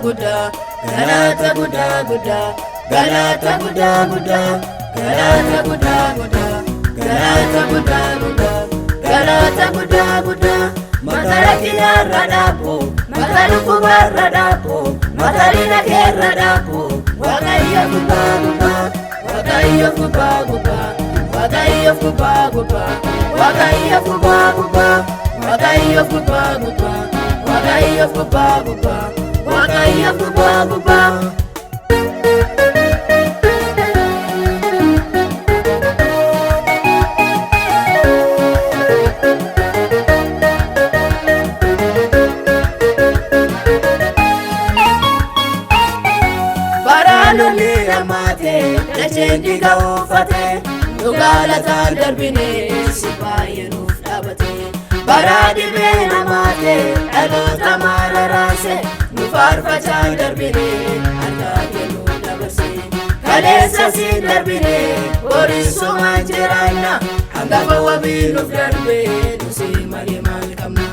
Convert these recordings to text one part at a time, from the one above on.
guda galata guda guda galata guda guda galata guda guda galata guda guda galata guda guda matarakina radapo mataruku baradapo matarina keradapo wagaya guba guba wagaya guba guba wagaya guba guba wagaya guba guba wagaya guba guba wagaya guba guba wagaya guba guba baraluli amate lechendi gaufate nugalata darbine sibayenu dabate baradi benamate alota mararase nufarfacha darbine argagenu dabase kalesa si darbine oriso manjerana hangafa wabinu darbe nusi malimal kamna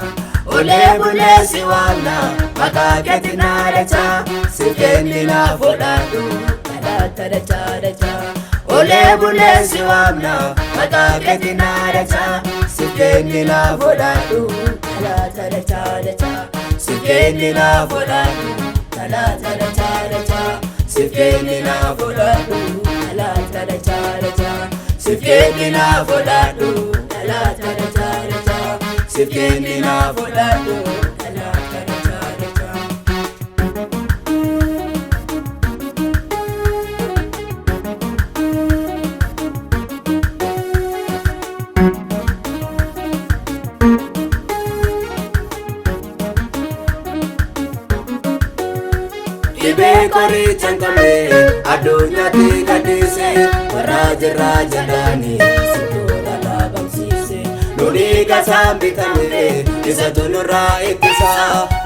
ole bule siwana makaketi naracha sikendi na fodadu alata dacha dacha ole bule siwana makaketi naracha sikendi na fodadu alata dacha dacha sikendi na fodadu alata dacha dacha sikendi na fodadu alata dacha dacha sikendi na fodadu alata dacha dacha sikendi na fodadu alata dacha dacha ibe kori chankame adunya tikadise waraja raja dani sitora labam sise nuriga sambi kamire isatunura ikisa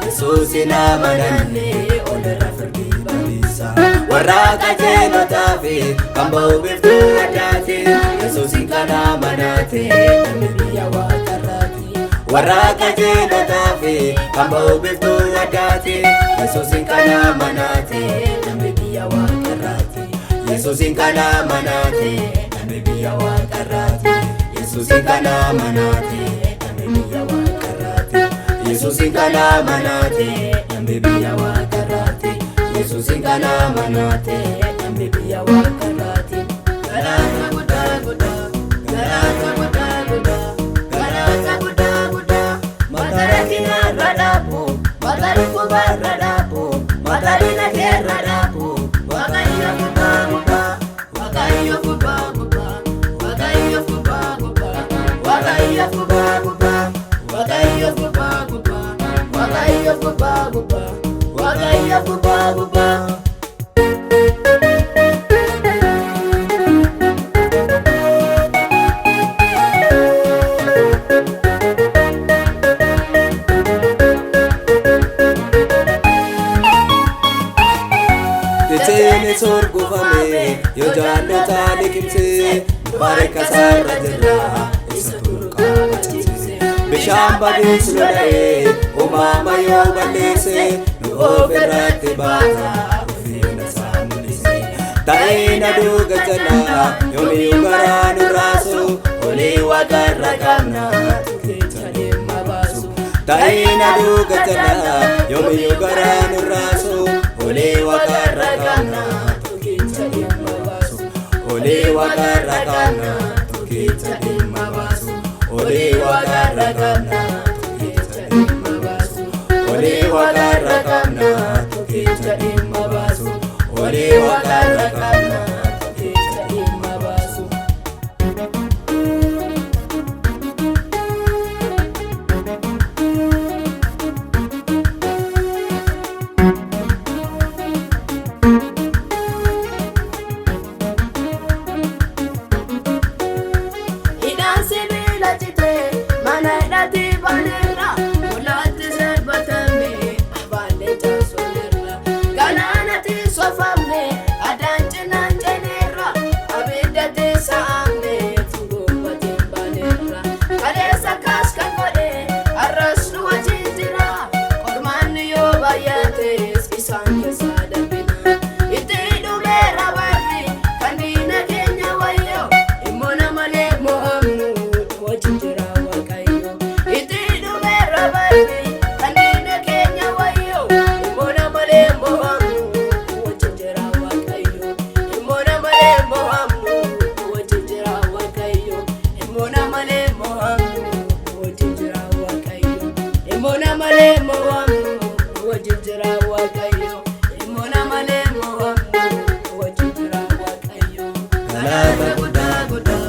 yesusi namanane onera ferdi balisa waraka jeno tafi kambo biftu adati yesusi kana manate namiya wakarati waraka jeno tafi kambo biftu adati yesusi kana manate namiya wakarati yesusi kana manate namiya wakarati yesusi kana manate namiya wakarati yesusi kana manate namiya wakarati yesusi kana manate namiya wakarati galata guda guda galata guda guda galata guda guda matarakina radapo mataruku baradapo matarina keradapo wagaya guba guba wagaya guba guba wagaya guba guba wagaya guba guba wagaya guba guba wagaya guba guba wagaya guba guba Tene sorgo fame yo jano tani kimse baraka sarra jira isaturka chise bishamba disulale o mama yo balese no overate bata fina samulise taina duga jana yo mi garanu raso ole wagarra kana tukechale mabasu taina duga jana yo mi garanu raso ole wagarra kana tukechale mabasu ole wagarra kana tukechale mabasu ole wagarra kana tukechale mabasu ole wagarra kana tukechale mabasu ole wagarra kana tukechale mabasu Galana ti sofamne adanche nanje galata guddaa guddaa,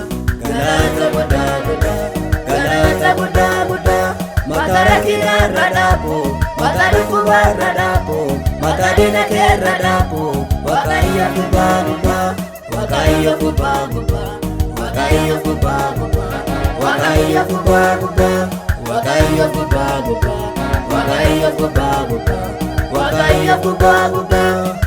galata guddaa guddaa, galata guddaa guddaa. Mata rakkinarra dhaabu, mata dhukkubarra dhaabu, mata diina keerra dhaabu. Waaqayyo gubbaa gubbaa, Waaqayyo gubbaa gubbaa, Waaqayyo gubbaa gubbaa, Waaqayyo gubbaa gubbaa, Waaqayyo gubbaa gubbaa, Waaqayyo gubbaa gubbaa, Waaqayyo gubbaa gubbaa.